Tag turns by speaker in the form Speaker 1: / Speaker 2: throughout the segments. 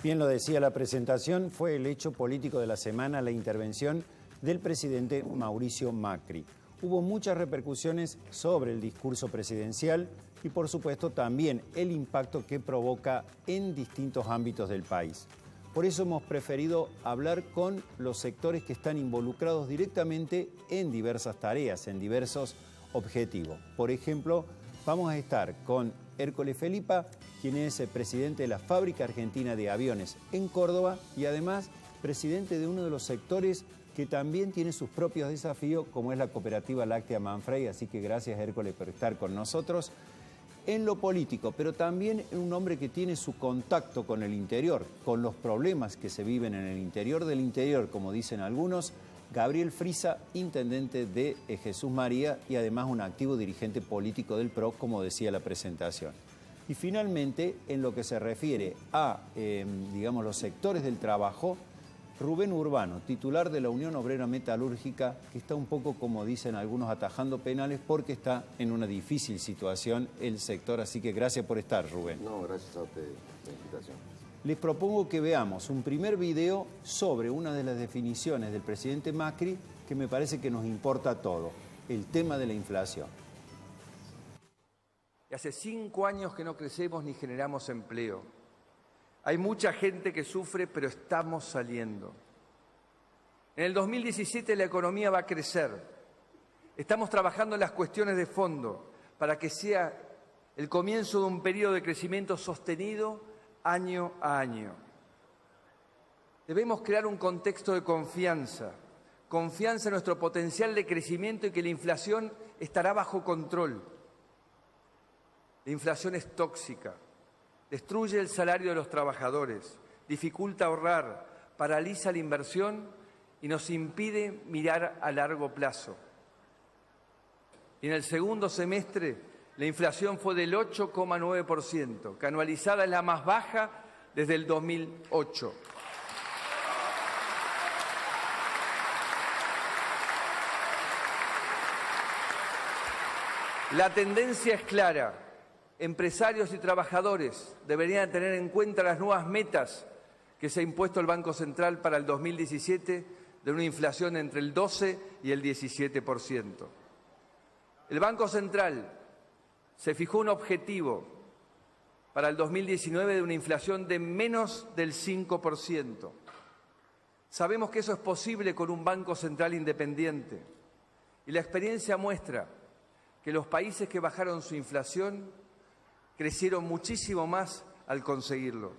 Speaker 1: Bien lo decía la presentación, fue el hecho político de la semana la intervención del presidente Mauricio Macri. Hubo muchas repercusiones sobre el discurso presidencial y por supuesto también el impacto que provoca en distintos ámbitos del país. Por eso hemos preferido hablar con los sectores que están involucrados directamente en diversas tareas, en diversos objetivos. Por ejemplo, vamos a estar con Hércules Felipa, quien es el presidente de la Fábrica Argentina de Aviones en Córdoba y además presidente de uno de los sectores que también tiene sus propios desafíos, como es la Cooperativa Láctea Manfrey. Así que gracias, Hércules, por estar con nosotros. En lo político, pero también un hombre que tiene su contacto con el interior, con los problemas que se viven en el interior del interior, como dicen algunos, Gabriel Frisa, intendente de Jesús María y además un activo dirigente político del PRO, como decía la presentación. Y finalmente, en lo que se refiere a, digamos, los sectores del trabajo, Rubén Urbano, titular de la Unión Obrera Metalúrgica, que está un poco, como dicen algunos, atajando penales porque está en una difícil situación el sector. Así que gracias por estar, Rubén.
Speaker 2: No, gracias a usted por la invitación.
Speaker 1: Les propongo que veamos un primer video sobre una de las definiciones del presidente Macri que me parece que nos importa a todos, el tema de la inflación.
Speaker 3: Hace 5 años que no crecemos ni generamos empleo. Hay mucha gente que sufre, pero estamos saliendo. En el 2017 la economía va a crecer. Estamos trabajando en las cuestiones de fondo para que sea el comienzo de un periodo de crecimiento sostenido año a año. Debemos crear un contexto de confianza en nuestro potencial de crecimiento y que la inflación estará bajo control. La inflación es tóxica. Destruye el salario de los trabajadores, dificulta ahorrar, paraliza la inversión y nos impide mirar a largo plazo. Y en el segundo semestre, la inflación fue del 8,9%, que anualizada es la más baja desde el 2008. La tendencia es clara. Empresarios y trabajadores deberían tener en cuenta las nuevas metas que se ha impuesto el Banco Central para el 2017 de una inflación entre el 12 y el 17%. El Banco Central se fijó un objetivo para el 2019 de una inflación de menos del 5%. Sabemos que eso es posible con un Banco Central independiente y la experiencia muestra que los países que bajaron su inflación crecieron muchísimo más al conseguirlo.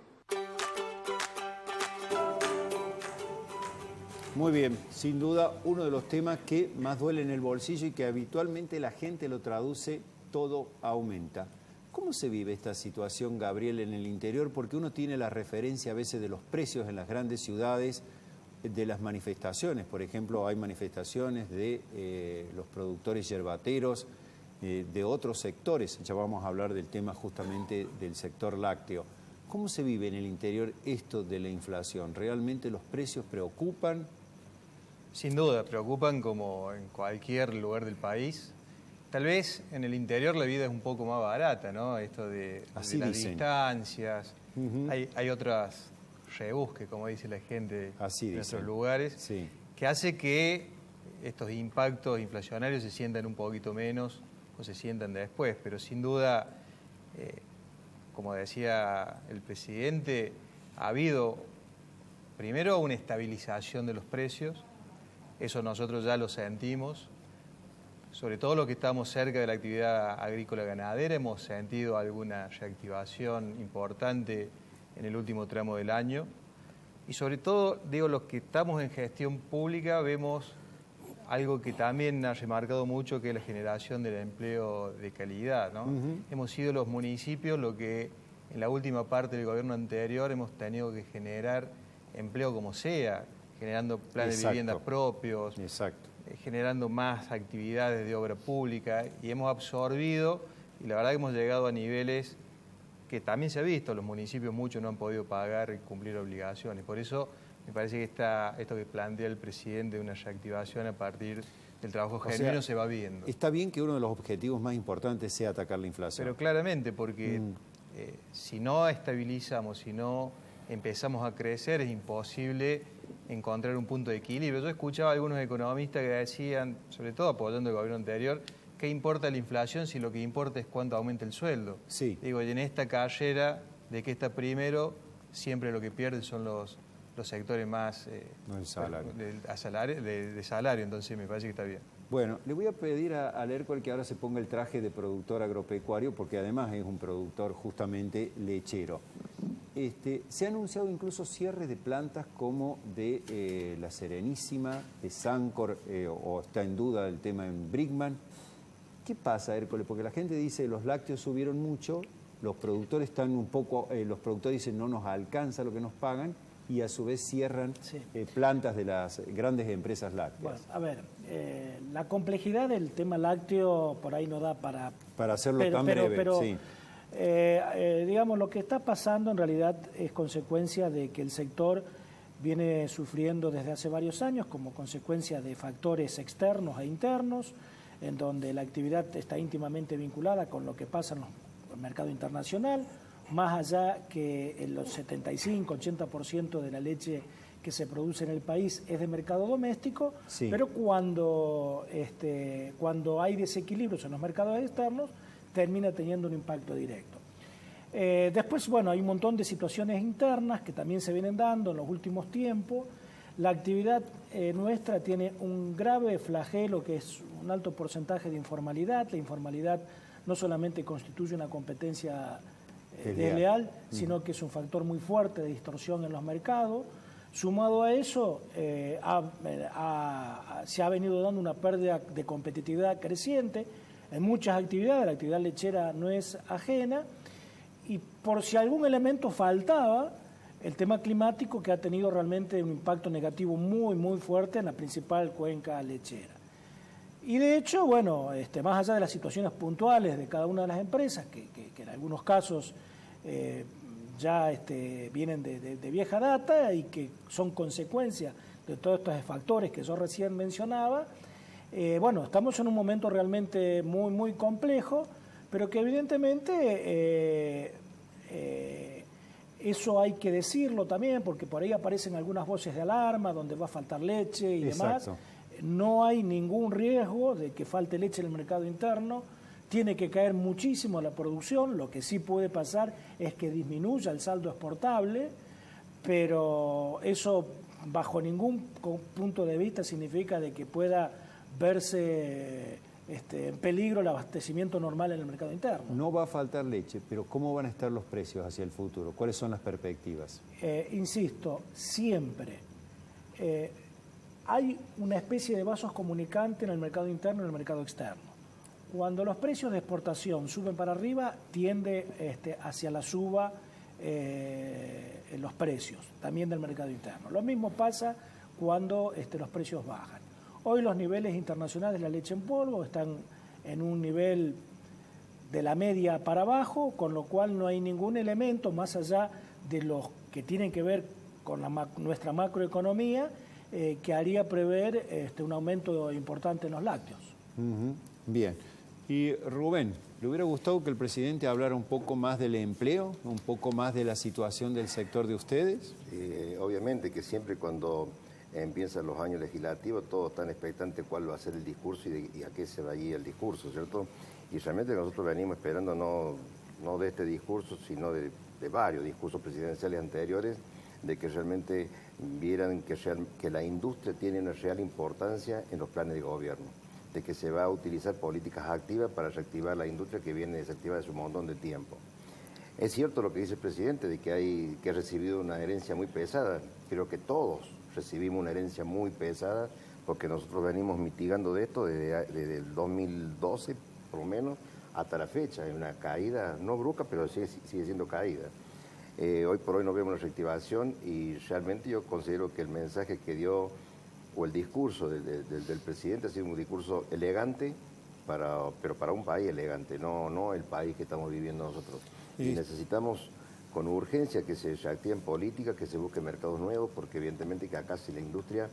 Speaker 1: Muy bien, sin duda uno de los temas que más duele en el bolsillo y que habitualmente la gente lo traduce, todo aumenta. ¿Cómo se vive esta situación, Gabriel, en el interior? Porque uno tiene la referencia a veces de los precios en las grandes ciudades, de las manifestaciones. Por ejemplo, hay manifestaciones de los productores yerbateros, de otros sectores. Ya vamos a hablar del tema justamente del sector lácteo. ¿Cómo se vive en el interior esto de la inflación? ¿Realmente los precios preocupan?
Speaker 4: Sin duda, preocupan como en cualquier lugar del país. Tal vez en el interior la vida es un poco más barata, ¿no? Esto de las distancias. Hay otras rebusques, como dice la gente en nuestros lugares, que hace que estos impactos inflacionarios se sientan un poquito menos o se sientan después, pero sin duda, como decía el presidente, ha habido primero una estabilización de los precios, eso nosotros ya lo sentimos, sobre todo los que estamos cerca de la actividad agrícola ganadera, hemos sentido alguna reactivación importante en el último tramo del año, y sobre todo, digo, los que estamos en gestión pública vemos algo que también ha remarcado mucho, que es la generación del empleo de calidad, ¿no? Hemos sido los municipios lo que en la última parte del gobierno anterior hemos tenido que generar empleo como sea, generando planes de viviendas propios, generando más actividades de obra pública, y hemos absorbido, y la verdad que hemos llegado a niveles que también se ha visto, los municipios muchos no han podido pagar y cumplir obligaciones. Por eso me parece que esto que plantea el presidente de una reactivación a partir del trabajo genuino se va viendo.
Speaker 1: Está bien que uno de los objetivos más importantes sea atacar la inflación.
Speaker 4: Pero claramente, porque si no estabilizamos, si no empezamos a crecer, es imposible encontrar un punto de equilibrio. Yo escuchaba a algunos economistas que decían, sobre todo apoyando el gobierno anterior, ¿qué importa la inflación si lo que importa es cuánto aumenta el sueldo?
Speaker 1: Sí.
Speaker 4: Digo, y en esta carrera de que está primero, siempre lo que pierden son los sectores más
Speaker 1: no el salario.
Speaker 4: de salario, entonces me parece que está bien.
Speaker 1: Bueno, le voy a pedir al Hércules que ahora se ponga el traje de productor agropecuario, porque además es un productor justamente lechero. Se ha anunciado incluso cierres de plantas como de La Serenísima, de Sancor, o está en duda el tema en Brickman. ¿Qué pasa, Hércules? Porque la gente dice los lácteos subieron mucho, los productores están un poco, los productores dicen no nos alcanza lo que nos pagan, y a su vez cierran plantas de las grandes empresas lácteas.
Speaker 5: Bueno, a ver, la complejidad del tema lácteo por ahí no da para
Speaker 1: hacerlo tan breve,
Speaker 5: pero
Speaker 1: sí.
Speaker 5: Digamos, lo que está pasando en realidad es consecuencia de que el sector viene sufriendo desde hace varios años como consecuencia de factores externos e internos, en donde la actividad está íntimamente vinculada con lo que pasa en el mercado internacional, más allá que el 75-80% de la leche que se produce en el país es de mercado doméstico,
Speaker 1: sí.
Speaker 5: Pero cuando hay desequilibrios en los mercados externos, termina teniendo un impacto directo. Después, bueno, hay un montón de situaciones internas que también se vienen dando en los últimos tiempos. La actividad nuestra tiene un grave flagelo que es un alto porcentaje de informalidad. La informalidad no solamente constituye una competencia desleal, sino que es un factor muy fuerte de distorsión en los mercados. Sumado a eso, se ha venido dando una pérdida de competitividad creciente en muchas actividades, la actividad lechera no es ajena, y por si algún elemento faltaba, el tema climático que ha tenido realmente un impacto negativo muy, muy fuerte en la principal cuenca lechera. Y de hecho, bueno, más allá de las situaciones puntuales de cada una de las empresas, que en algunos casos ya vienen de vieja data y que son consecuencia de todos estos factores que yo recién mencionaba, bueno, estamos en un momento realmente muy, muy complejo, pero que evidentemente eso hay que decirlo también, porque por ahí aparecen algunas voces de alarma donde va a faltar leche y
Speaker 1: Exacto.
Speaker 5: demás. No hay ningún riesgo de que falte leche en el mercado interno. Tiene que caer muchísimo la producción. Lo que sí puede pasar es que disminuya el saldo exportable, pero eso bajo ningún punto de vista significa de que pueda verse en peligro el abastecimiento normal en el mercado interno.
Speaker 1: No va a faltar leche, pero ¿cómo van a estar los precios hacia el futuro? ¿Cuáles son las perspectivas?
Speaker 5: Insisto, siempre hay una especie de vasos comunicantes en el mercado interno y en el mercado externo. Cuando los precios de exportación suben para arriba, tiende hacia la suba en los precios, también del mercado interno. Lo mismo pasa cuando los precios bajan. Hoy los niveles internacionales de la leche en polvo están en un nivel de la media para abajo, con lo cual no hay ningún elemento más allá de los que tienen que ver con nuestra macroeconomía que haría prever un aumento importante en los lácteos.
Speaker 1: Bien. Y Rubén, ¿le hubiera gustado que el presidente hablara un poco más del empleo, un poco más de la situación del sector de ustedes?
Speaker 2: Obviamente que siempre cuando empiezan los años legislativos todos están expectantes cuál va a ser el discurso y a qué se va a ir el discurso, ¿cierto? Y realmente nosotros venimos esperando no de este discurso, sino de varios discursos presidenciales anteriores, de que realmente vieran que la industria tiene una real importancia en los planes de gobierno, de que se va a utilizar políticas activas para reactivar la industria que viene desactivada hace un montón de tiempo. Es cierto lo que dice el presidente, de que ha recibido una herencia muy pesada. Creo que todos recibimos una herencia muy pesada, porque nosotros venimos mitigando de esto desde el 2012, por lo menos, hasta la fecha, en una caída, no brusca, pero sigue siendo caída. Hoy por hoy no vemos una reactivación y realmente yo considero que el mensaje que dio, o el discurso del presidente ha sido un discurso elegante, pero para un país elegante, no el país que estamos viviendo nosotros. Y necesitamos con urgencia que se reactiven políticas, que se busquen mercados nuevos, porque evidentemente que acá si la industria,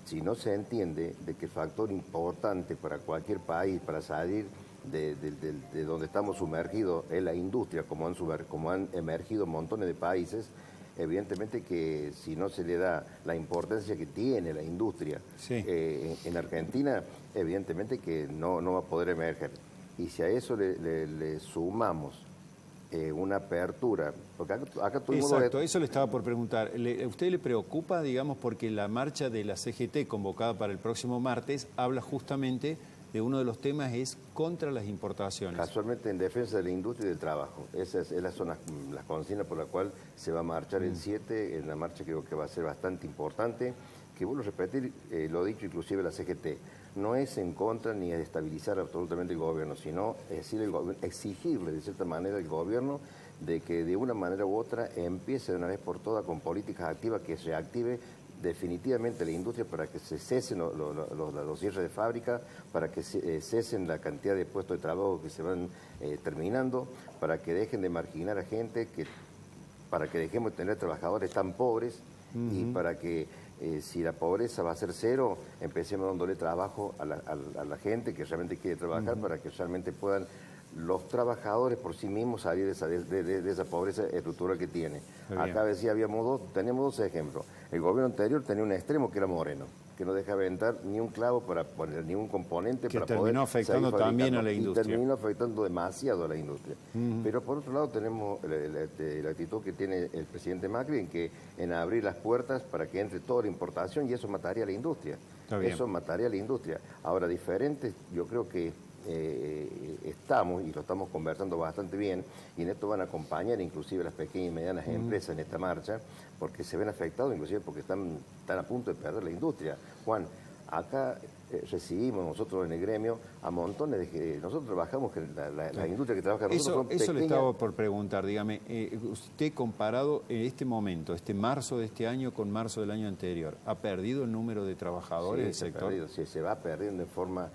Speaker 2: si no se entiende de que el factor importante para cualquier país, para salir de donde estamos sumergidos en la industria, como han emergido montones de países, evidentemente que si no se le da la importancia que tiene la industria en Argentina, evidentemente que no va a poder emerger. Y si a eso le sumamos una apertura, porque acá tuvimos...
Speaker 1: Exacto, eso le estaba por preguntar. ¿A usted le preocupa, digamos, porque la marcha de la CGT convocada para el próximo martes habla justamente de uno de los temas es contra las importaciones?
Speaker 2: Casualmente en defensa de la industria y del trabajo. Esas son las consignas por las cuales se va a marchar el 7, en la marcha creo que va a ser bastante importante, que vuelvo a repetir, lo dicho inclusive la CGT, no es en contra ni es estabilizar absolutamente el gobierno, sino exigirle de cierta manera al gobierno de que de una manera u otra empiece de una vez por todas con políticas activas que reactive definitivamente la industria para que se cesen los cierres de fábrica, para que cesen la cantidad de puestos de trabajo que se van terminando, para que dejen de marginar a gente, para que dejemos de tener trabajadores tan pobres y para que si la pobreza va a ser cero, empecemos dándole trabajo a la gente que realmente quiere trabajar para que realmente puedan los trabajadores por sí mismos salir de esa pobreza estructural que tiene. Acá decía, tenemos dos ejemplos. El gobierno anterior tenía un extremo que era Moreno, que no deja aventar ni un clavo para poner ni un componente
Speaker 1: que
Speaker 2: para
Speaker 1: terminó
Speaker 2: poder
Speaker 1: afectando también a la industria.
Speaker 2: Y terminó afectando demasiado a la industria. Pero por otro lado tenemos la actitud que tiene el presidente Macri en abrir las puertas para que entre toda la importación y eso mataría a la industria. Eso mataría a la industria. Ahora, diferente, yo creo que estamos, y lo estamos conversando bastante bien, y en esto van a acompañar inclusive las pequeñas y medianas empresas en esta marcha, porque se ven afectados inclusive porque están a punto de perder la industria. Juan, acá recibimos nosotros en el gremio a montones de... Nosotros trabajamos, la industria que trabaja nosotros son pequeñas.
Speaker 1: Eso le estaba por preguntar, dígame, usted comparado en este momento, marzo de este año con marzo del año anterior, ¿ha perdido el número de trabajadores del sector?
Speaker 2: Sí, se va perdiendo en forma...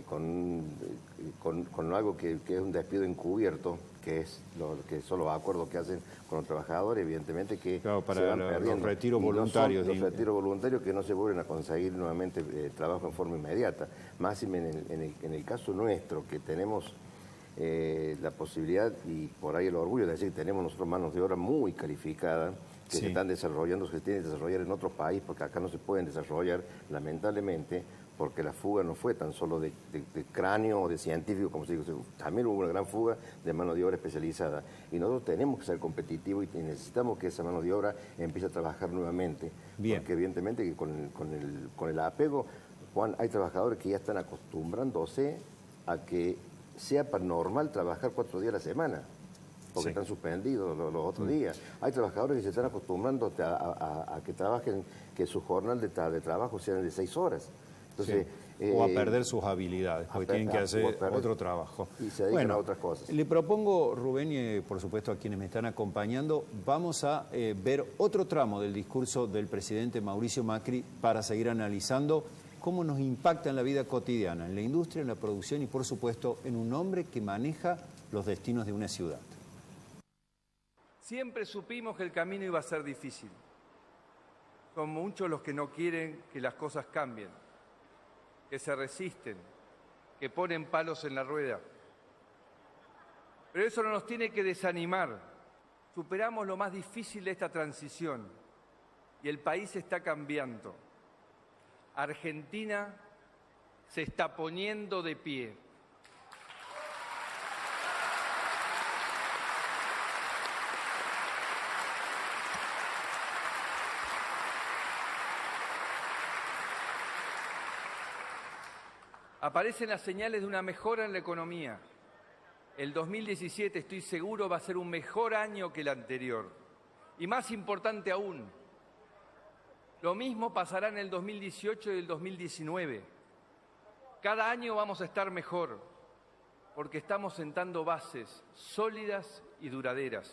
Speaker 2: con algo que es un despido encubierto, que son los acuerdos que hacen con los trabajadores, evidentemente que
Speaker 1: para
Speaker 2: se van perdiendo.
Speaker 1: Los retiros voluntarios.
Speaker 2: Los retiros voluntarios que no se vuelven a conseguir nuevamente trabajo en forma inmediata. Más en el caso nuestro, que tenemos la posibilidad y por ahí el orgullo de decir que tenemos nosotros manos de obra muy calificada, que se están desarrollando, se tienen que desarrollar en otro país, porque acá no se pueden desarrollar, lamentablemente, porque la fuga no fue tan solo de cráneo o de científico, como se dice, también hubo una gran fuga de mano de obra especializada. Y nosotros tenemos que ser competitivos y necesitamos que esa mano de obra empiece a trabajar nuevamente. Porque evidentemente que con el apego, Juan, hay trabajadores que ya están acostumbrándose a que sea normal trabajar 4 días a la semana, porque están suspendidos los otros días. Hay trabajadores que se están acostumbrando a que trabajen, que su jornal de trabajo sea de 6 horas. Entonces,
Speaker 1: o a perder sus habilidades, porque tienen que hacer otro trabajo.
Speaker 2: Y se dedican a otras cosas.
Speaker 1: Le propongo, Rubén, y por supuesto a quienes me están acompañando, vamos a ver otro tramo del discurso del presidente Mauricio Macri para seguir analizando cómo nos impacta en la vida cotidiana, en la industria, en la producción y, por supuesto, en un hombre que maneja los destinos de una ciudad.
Speaker 3: Siempre supimos que el camino iba a ser difícil. Son muchos los que no quieren que las cosas cambien, que se resisten, que ponen palos en la rueda. Pero eso no nos tiene que desanimar. Superamos lo más difícil de esta transición y el país está cambiando. Argentina se está poniendo de pie. Aparecen las señales de una mejora en la economía. El 2017, estoy seguro, va a ser un mejor año que el anterior. Y más importante aún, lo mismo pasará en el 2018 y el 2019. Cada año vamos a estar mejor, porque estamos sentando bases sólidas y duraderas.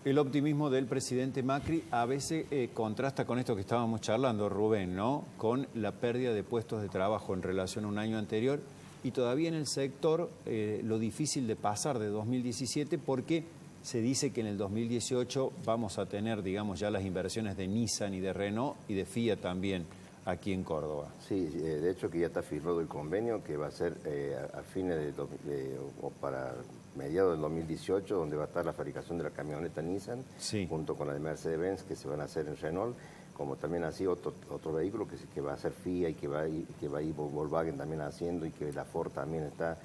Speaker 1: El optimismo del presidente Macri a veces contrasta con esto que estábamos charlando, Rubén, ¿no? Con la pérdida de puestos de trabajo en relación a un año anterior y todavía en el sector lo difícil de pasar de 2017 porque se dice que en el 2018 vamos a tener, digamos, ya las inversiones de Nissan y de Renault y de Fiat también aquí en Córdoba.
Speaker 2: Sí, de hecho que ya está firmado el convenio que va a ser a fines o para mediados del 2018, donde va a estar la fabricación de la camioneta Nissan, junto con la de Mercedes-Benz, que se van a hacer en Renault, como también así otro vehículo que va a hacer FIA y que va a ir Volkswagen también haciendo, y que la Ford también está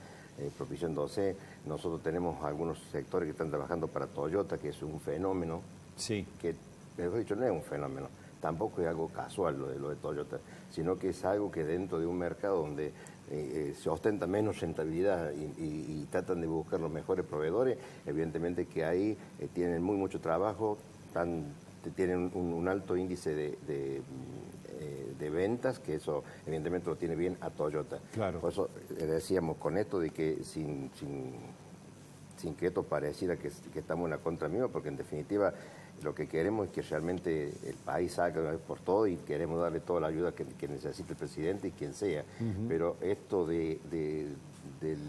Speaker 2: propiciándose. Nosotros tenemos algunos sectores que están trabajando para Toyota, que es un fenómeno, que, mejor dicho, no es un fenómeno, tampoco es algo casual lo de Toyota, sino que es algo que dentro de un mercado donde se ostenta menos rentabilidad y tratan de buscar los mejores proveedores, evidentemente que ahí tienen mucho trabajo, tienen un alto índice de ventas, que eso evidentemente lo tiene bien a Toyota.
Speaker 1: Claro.
Speaker 2: Por eso decíamos con esto de que sin que esto pareciera que estamos en la contra misma, porque en definitiva lo que queremos es que realmente el país salga una vez por todo, y queremos darle toda la ayuda que necesite el presidente y quien sea. Pero esto del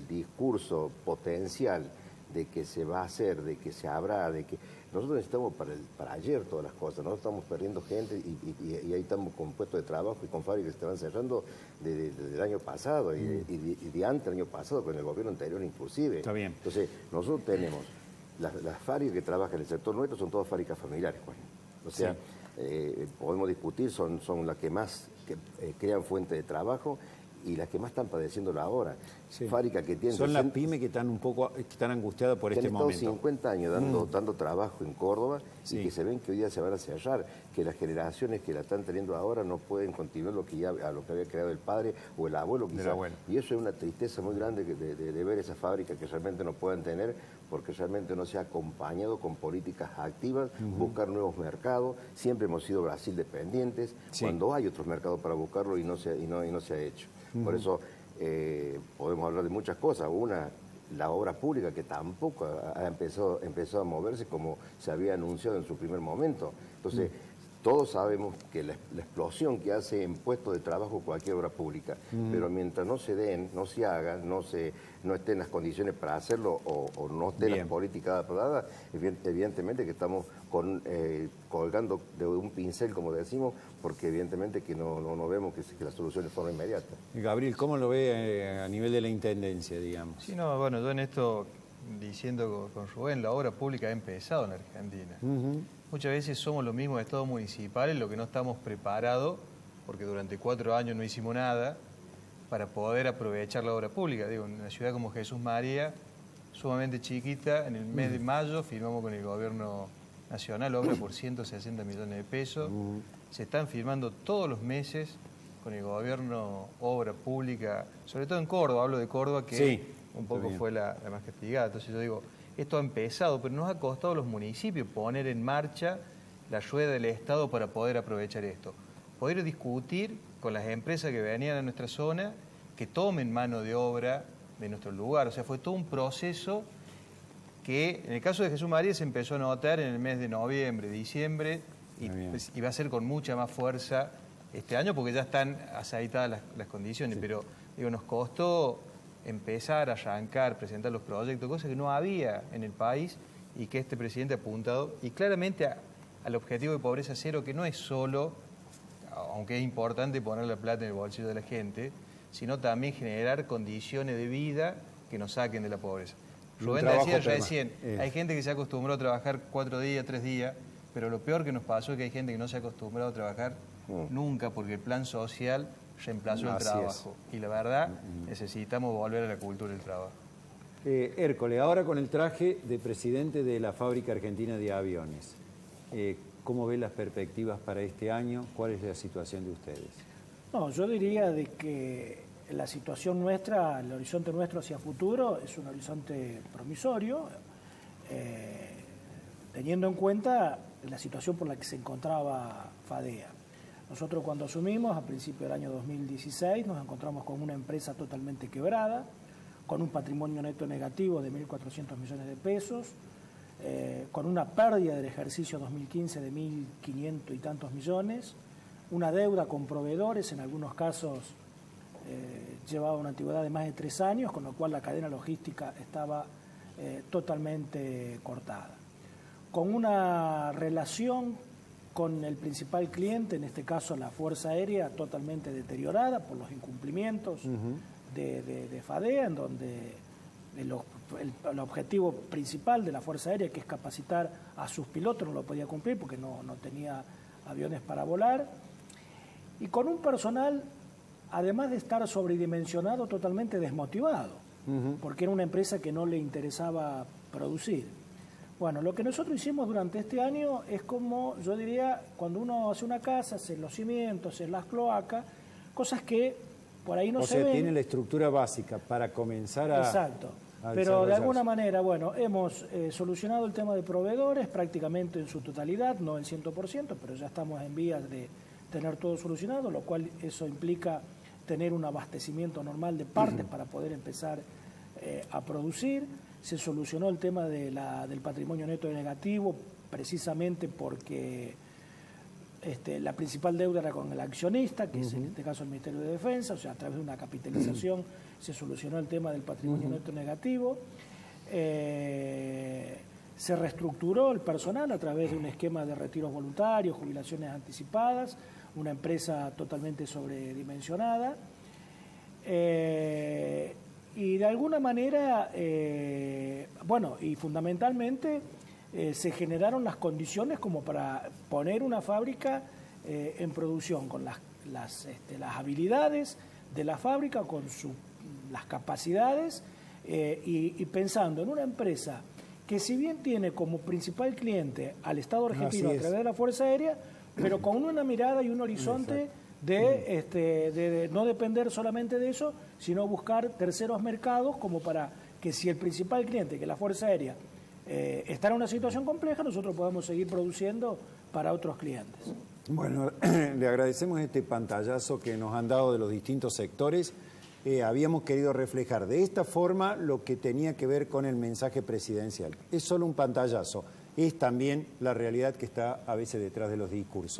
Speaker 2: discurso potencial de que se va a hacer, de que se habrá, de que nosotros necesitamos para ayer todas las cosas. Nosotros estamos perdiendo gente y ahí estamos con puestos de trabajo y con fábricas que estaban cerrando desde el año pasado y de antes del año pasado, con el gobierno anterior inclusive.
Speaker 1: Está bien.
Speaker 2: Entonces, nosotros tenemos las fábricas que trabajan en el sector nuestro, son todas fábricas familiares, Juan. O sea, podemos discutir, son las que más crean fuente de trabajo y las que más están padeciendo ahora. Fábricas que tienen...
Speaker 1: Son las pymes que están angustiadas por este momento.
Speaker 2: Que han estado 50 años dando trabajo en Córdoba y que se ven que hoy día se van a cerrar, que las generaciones que la están teniendo ahora no pueden continuar lo que había creado el padre o el abuelo quizás. Y eso es una tristeza muy grande de ver esas fábricas que realmente no puedan tener, porque realmente no se ha acompañado con políticas activas, buscar nuevos mercados. Siempre hemos sido Brasil dependientes, cuando hay otros mercados para buscarlo y no se ha hecho. Por eso podemos hablar de muchas cosas. Una, la obra pública, que tampoco ha empezado a moverse como se había anunciado en su primer momento. Entonces, todos sabemos que la explosión que hace en puestos de trabajo cualquier obra pública, pero mientras no se den, no se hagan, no estén las condiciones para hacerlo o no estén las políticas aprobadas, evidentemente que estamos colgando de un pincel, como decimos, porque evidentemente que no vemos que la solución es de forma inmediata.
Speaker 1: Gabriel, ¿cómo lo ve a nivel de la Intendencia, digamos?
Speaker 4: Sí, no, bueno, yo en esto, diciendo con Rubén, la obra pública ha empezado en Argentina. Muchas veces somos los mismos estados municipales lo que no estamos preparados, porque durante 4 años no hicimos nada para poder aprovechar la obra pública. Digo, en una ciudad como Jesús María, sumamente chiquita, en el mes de mayo firmamos con el gobierno nacional obra por 160 millones de pesos. Se están firmando todos los meses con el gobierno obra pública, sobre todo en Córdoba, hablo de Córdoba, que un poco fue la más castigada. Entonces yo digo, esto ha empezado, pero nos ha costado a los municipios poner en marcha la rueda del Estado para poder aprovechar esto. Poder discutir con las empresas que venían a nuestra zona, que tomen mano de obra de nuestro lugar. O sea, fue todo un proceso que en el caso de Jesús María se empezó a notar en el mes de noviembre, diciembre, y va a ser con mucha más fuerza este año porque ya están aceitadas las condiciones. Pero digo, nos costó empezar a arrancar, presentar los proyectos, cosas que no había en el país y que este presidente ha apuntado, y claramente al objetivo de pobreza cero, que no es solo, aunque es importante poner la plata en el bolsillo de la gente, sino también generar condiciones de vida que nos saquen de la pobreza. Rubén decía recién, hay gente que se acostumbró a trabajar 4 días, 3 días, pero lo peor que nos pasó es que hay gente que no se ha acostumbrado a trabajar nunca, porque el plan social reemplazó el trabajo. Y la verdad, necesitamos volver a la cultura del trabajo.
Speaker 1: Hércole, ahora con el traje de presidente de la Fábrica Argentina de Aviones, ¿cómo ve las perspectivas para este año? ¿Cuál es la situación de ustedes?
Speaker 5: No, yo diría de que la situación nuestra, el horizonte nuestro hacia futuro es un horizonte promisorio, teniendo en cuenta la situación por la que se encontraba FADEA. Nosotros cuando asumimos, a principios del año 2016, nos encontramos con una empresa totalmente quebrada, con un patrimonio neto negativo de 1.400 millones de pesos, con una pérdida del ejercicio 2015 de 1.500 y tantos millones, una deuda con proveedores, en algunos casos llevaba una antigüedad de más de 3 años, con lo cual la cadena logística estaba totalmente cortada. Con una relación con el principal cliente, en este caso la Fuerza Aérea, totalmente deteriorada por los incumplimientos de FADEA, en donde el objetivo principal de la Fuerza Aérea, que es capacitar a sus pilotos, no lo podía cumplir porque no tenía aviones para volar, y con un personal, además de estar sobredimensionado, totalmente desmotivado, porque era una empresa que no le interesaba producir. Bueno, lo que nosotros hicimos durante este año es como, yo diría, cuando uno hace una casa, hacer los cimientos, hacer las cloacas, cosas que por ahí no se ven.
Speaker 1: O sea, tiene la estructura básica para comenzar a...
Speaker 5: Exacto. Pero de alguna manera, bueno, hemos solucionado el tema de proveedores prácticamente en su totalidad, no en 100%, pero ya estamos en vías de tener todo solucionado, lo cual eso implica tener un abastecimiento normal de partes para poder empezar a producir. Se solucionó el tema del patrimonio neto negativo, precisamente porque la principal deuda era con el accionista, que es en este caso el Ministerio de Defensa, o sea, a través de una capitalización se solucionó el tema del patrimonio neto negativo. Se reestructuró el personal a través de un esquema de retiros voluntarios, jubilaciones anticipadas, una empresa totalmente sobredimensionada. Y de alguna manera, bueno, y fundamentalmente se generaron las condiciones como para poner una fábrica en producción con las habilidades de la fábrica, con las capacidades y pensando en una empresa que si bien tiene como principal cliente al Estado argentino a través de la Fuerza Aérea, pero con una mirada y un horizonte de no depender solamente de eso, sino buscar terceros mercados como para que si el principal cliente, que es la Fuerza Aérea, está en una situación compleja, nosotros podemos seguir produciendo para otros clientes.
Speaker 1: Bueno, le agradecemos este pantallazo que nos han dado de los distintos sectores. Habíamos querido reflejar de esta forma lo que tenía que ver con el mensaje presidencial. Es solo un pantallazo, es también la realidad que está a veces detrás de los discursos.